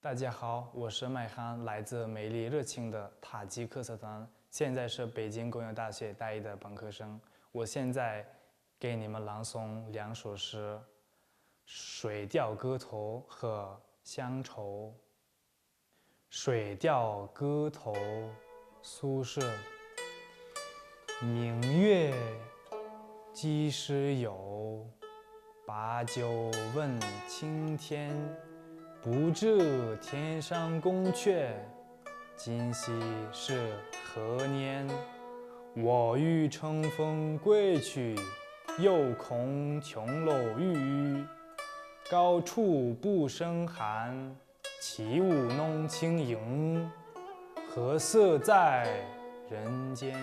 大家好，我是麦涵，来自美丽热情的塔吉克斯坦，现在是北京工业大学大一的本科生。我现在给你们朗诵两首诗，《水调歌头》和《乡愁》。《水调歌头》苏轼。明月几时有？把酒问青天。不知天上宫阙，今夕是何年？我欲乘风归去，又恐琼楼玉宇。高处不胜寒，起舞弄清影。何似在人间？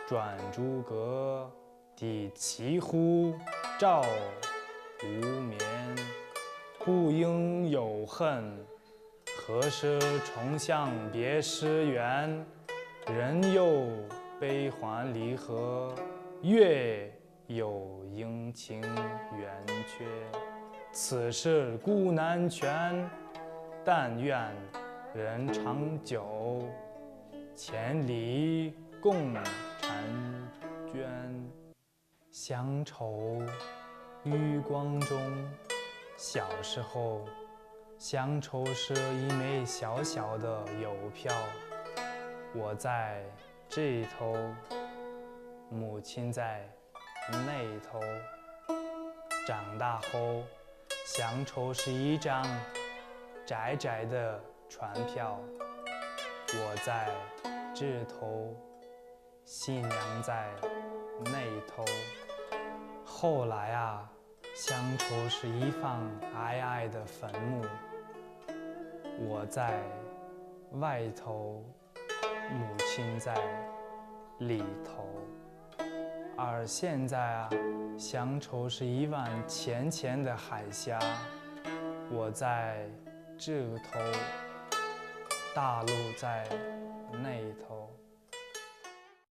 转朱阁，低绮户，照无眠。不应有恨，何时重向别时圆？人有悲欢离合，月有阴晴圆缺。此事古难全，但愿人长久，千里共婵娟。乡愁余光中。小时候，乡愁是一枚小小的邮票，我在这头，母亲在那头。长大后，乡愁是一张窄窄的船票，我在这头，新娘在那头。后来啊，乡愁是一方矮矮的坟墓，我在外头，母亲在里头。而现在啊，乡愁是一湾浅浅的海峡，我在这头，大陆在那头。